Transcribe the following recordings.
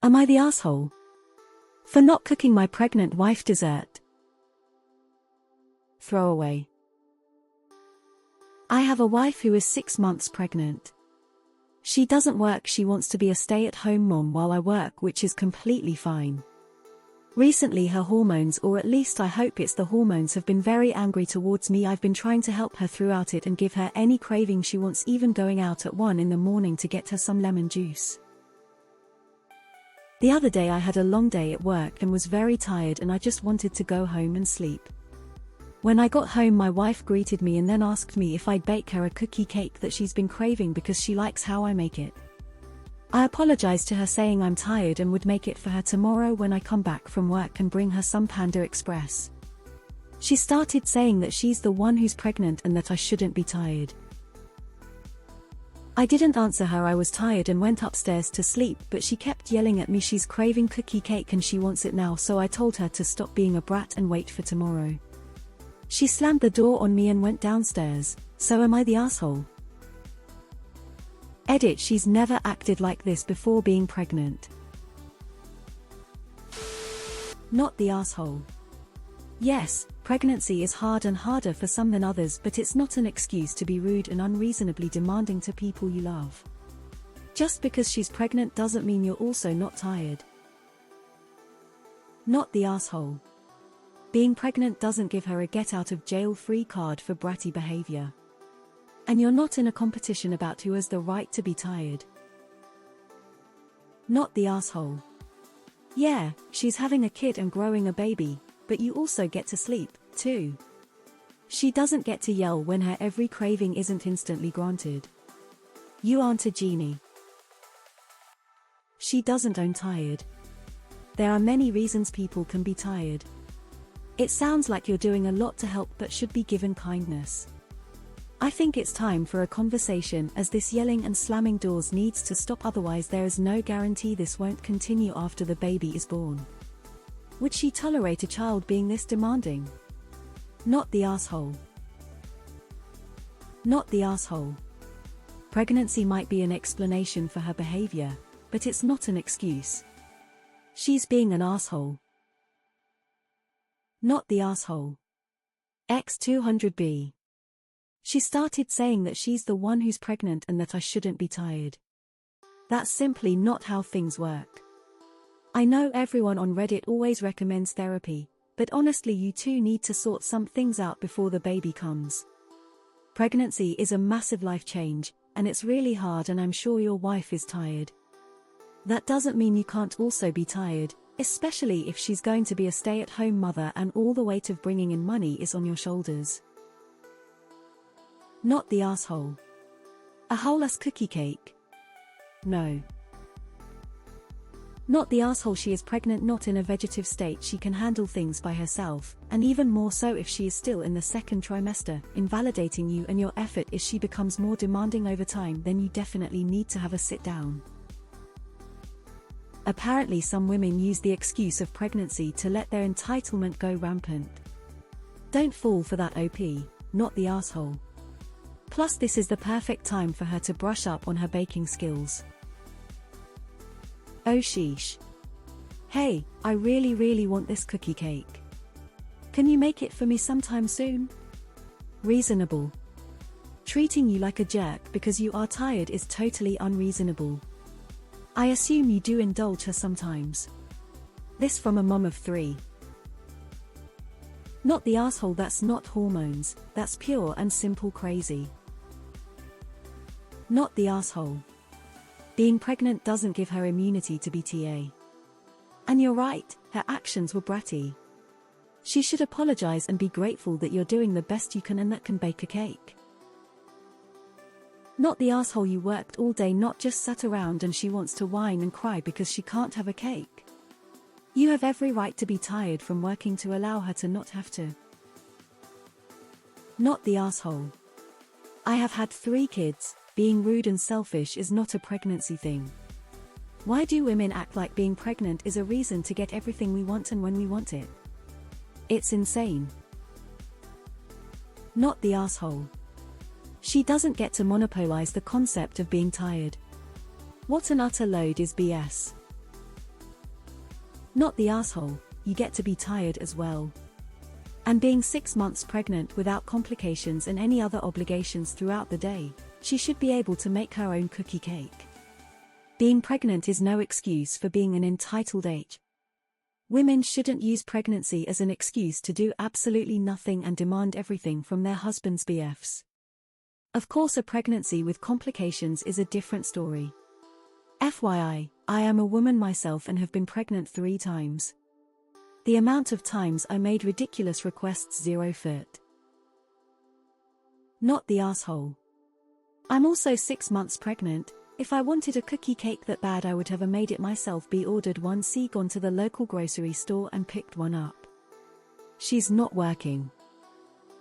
Am I the asshole for not cooking my pregnant wife dessert? Throwaway. I have a wife who is 6 months pregnant. She doesn't work, she wants to be a stay-at-home mom while I work, which is completely fine. Recently her hormones, or at least I hope it's the hormones, have been very angry towards me. I've been trying to help her throughout it and give her any craving she wants, even going out at 1 in the morning to get her some lemon juice. The other day I had a long day at work and was very tired and I just wanted to go home and sleep. When I got home my wife greeted me and then asked me if I'd bake her a cookie cake that she's been craving because she likes how I make it. I apologized to her saying I'm tired and would make it for her tomorrow when I come back from work and bring her some Panda Express. She started saying that she's the one who's pregnant and that I shouldn't be tired. I didn't answer her. I was tired and went upstairs to sleep, but she kept yelling at me she's craving cookie cake and she wants it now, so I told her to stop being a brat and wait for tomorrow. She slammed the door on me and went downstairs. So am I the asshole? Edit: she's never acted like this before being pregnant. Not the asshole. Yes, pregnancy is hard and harder for some than others, but it's not an excuse to be rude and unreasonably demanding to people you love. Just because she's pregnant doesn't mean you're also not tired. Not the asshole. Being pregnant doesn't give her a get-out-of-jail-free card for bratty behavior. And you're not in a competition about who has the right to be tired. Not the asshole. Yeah, she's having a kid and growing a baby, but you also get to sleep, too. She doesn't get to yell when her every craving isn't instantly granted. You aren't a genie. She doesn't own tired. There are many reasons people can be tired. It sounds like you're doing a lot to help but should be given kindness. I think it's time for a conversation, as this yelling and slamming doors needs to stop, otherwise there is no guarantee this won't continue after the baby is born. Would she tolerate a child being this demanding? Not the asshole. Not the asshole. Pregnancy might be an explanation for her behavior, but it's not an excuse. She's being an asshole. Not the asshole. X200B. She started saying that she's the one who's pregnant and that I shouldn't be tired. That's simply not how things work. I know everyone on Reddit always recommends therapy, but honestly you two need to sort some things out before the baby comes. Pregnancy is a massive life change, and it's really hard, and I'm sure your wife is tired. That doesn't mean you can't also be tired, especially if she's going to be a stay-at-home mother and all the weight of bringing in money is on your shoulders. Not the asshole. A whole-ass cookie cake? No. Not the asshole. She is pregnant, not in a vegetative state. She can handle things by herself, and even more so if she is still in the second trimester. Invalidating you and your effort as she becomes more demanding over time, then you definitely need to have a sit down. Apparently some women use the excuse of pregnancy to let their entitlement go rampant. Don't fall for that, OP, not the asshole. Plus this is the perfect time for her to brush up on her baking skills. Oh sheesh. Hey, I really want this cookie cake. Can you make it for me sometime soon? Reasonable. Treating you like a jerk because you are tired is totally unreasonable. I assume you do indulge her sometimes. This from a mom of 3. Not the asshole. That's not hormones, that's pure and simple crazy. Not the asshole. Being pregnant doesn't give her immunity to BTA. And you're right, her actions were bratty. She should apologize and be grateful that you're doing the best you can and that can bake a cake. Not the asshole. You worked all day, not just sat around, and she wants to whine and cry because she can't have a cake. You have every right to be tired from working to allow her to not have to. Not the asshole. I have had 3 kids. Being rude and selfish is not a pregnancy thing. Why do women act like being pregnant is a reason to get everything we want and when we want it? It's insane. Not the asshole. She doesn't get to monopolize the concept of being tired. What an utter load is BS. Not the asshole, you get to be tired as well. And being 6 months pregnant without complications and any other obligations throughout the day, she should be able to make her own cookie cake. Being pregnant is no excuse for being an entitled H. Women shouldn't use pregnancy as an excuse to do absolutely nothing and demand everything from their husbands' BFs. Of course, a pregnancy with complications is a different story. FYI, I am a woman myself and have been pregnant 3 times. The amount of times I made ridiculous requests 0 fit. Not the asshole. I'm also 6 months pregnant. If I wanted a cookie cake that bad, I would have made it myself. Be ordered one, C, gone to the local grocery store and picked one up. She's not working.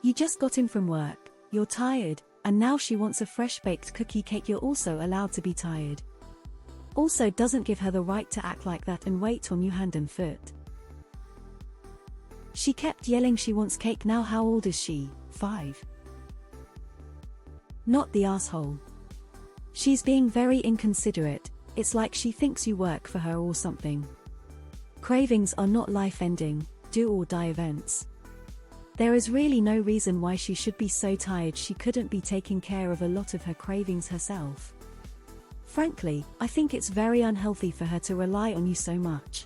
You just got in from work, you're tired, and now she wants a fresh baked cookie cake. You're also allowed to be tired. Also doesn't give her the right to act like that and wait on you hand and foot. She kept yelling she wants cake. Now how old is she? 5. Not the asshole. She's being very inconsiderate. It's like she thinks you work for her or something. Cravings are not life-ending, do-or-die events. There is really no reason why she should be so tired. She couldn't be taking care of a lot of her cravings herself. Frankly, I think it's very unhealthy for her to rely on you so much.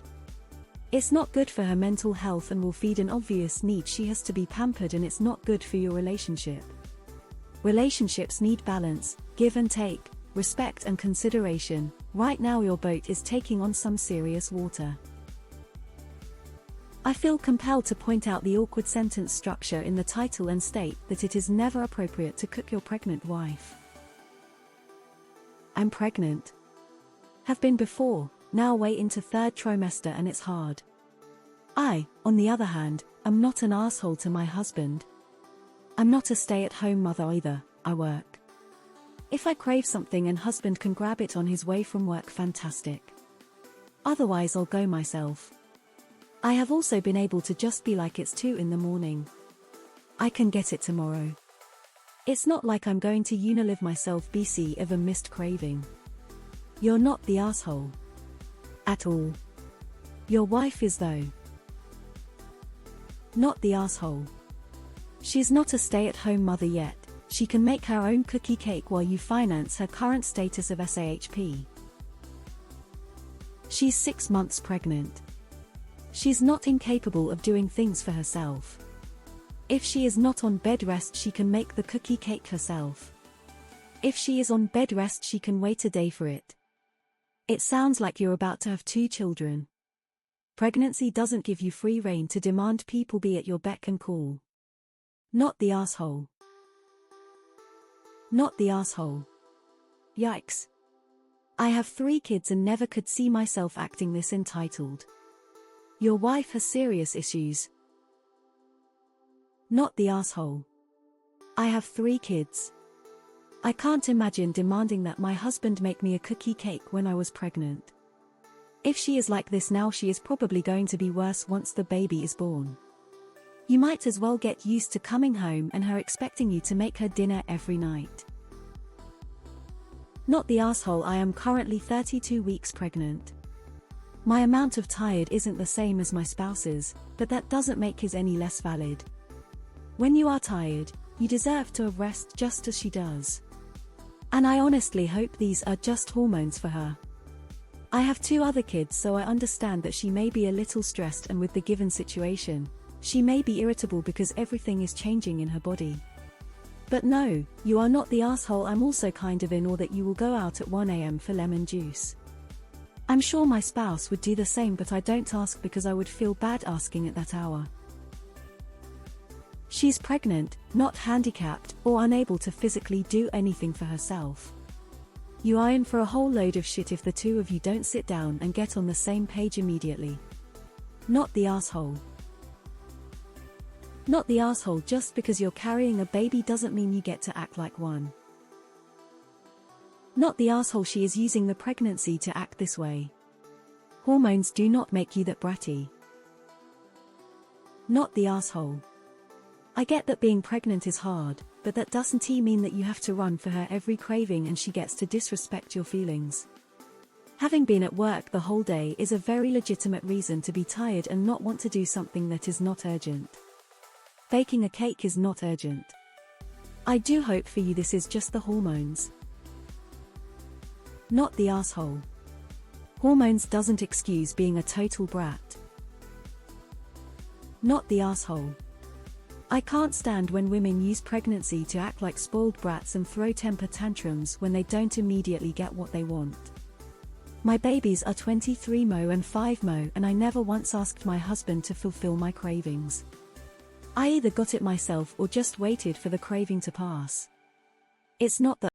It's not good for her mental health and will feed an obvious need. She has to be pampered, and it's not good for your relationship. Relationships need balance, give and take, respect and consideration. Right now your boat is taking on some serious water. I feel compelled to point out the awkward sentence structure in the title and state that it is never appropriate to cook your pregnant wife. I'm pregnant. Have been before, now way into 3rd trimester and it's hard. I, on the other hand, am not an asshole to my husband. I'm not a stay-at-home mother either, I work. If I crave something and husband can grab it on his way from work, fantastic. Otherwise I'll go myself. I have also been able to just be like, it's 2 in the morning. I can get it tomorrow. It's not like I'm going to Unilever myself BC of a missed craving. You're not the asshole. At all. Your wife is though. Not the asshole. She's not a stay-at-home mother yet. She can make her own cookie cake while you finance her current status of SAHP. She's 6 months pregnant. She's not incapable of doing things for herself. If she is not on bed rest, she can make the cookie cake herself. If she is on bed rest, she can wait a day for it. It sounds like you're about to have 2 children. Pregnancy doesn't give you free rein to demand people be at your beck and call. Not the asshole. Not the asshole. Yikes. I have 3 kids and never could see myself acting this entitled. Your wife has serious issues. Not the asshole. I have 3 kids. I can't imagine demanding that my husband make me a cookie cake when I was pregnant. If she is like this now, she is probably going to be worse once the baby is born. You might as well get used to coming home and her expecting you to make her dinner every night. Not the asshole. I am currently 32 weeks pregnant. My amount of tired isn't the same as my spouse's, but that doesn't make his any less valid. When you are tired, you deserve to have rest just as she does. And I honestly hope these are just hormones for her. I have 2 other kids, so I understand that she may be a little stressed, and with the given situation, she may be irritable because everything is changing in her body. But no, you are not the asshole. I'm also kind of in awe that you will go out at 1 AM for lemon juice. I'm sure my spouse would do the same, but I don't ask because I would feel bad asking at that hour. She's pregnant, not handicapped, or unable to physically do anything for herself. You are in for a whole load of shit if the 2 of you don't sit down and get on the same page immediately. Not the asshole. Not the asshole. Just because you're carrying a baby doesn't mean you get to act like one. Not the asshole. She is using the pregnancy to act this way. Hormones do not make you that bratty. Not the asshole. I get that being pregnant is hard, but that doesn't mean that you have to run for her every craving and she gets to disrespect your feelings. Having been at work the whole day is a very legitimate reason to be tired and not want to do something that is not urgent. Baking a cake is not urgent. I do hope for you this is just the hormones. Not the asshole. Hormones doesn't excuse being a total brat. Not the asshole. I can't stand when women use pregnancy to act like spoiled brats and throw temper tantrums when they don't immediately get what they want. My babies are 23 mo and 5 mo, and I never once asked my husband to fulfill my cravings. I either got it myself or just waited for the craving to pass. It's not the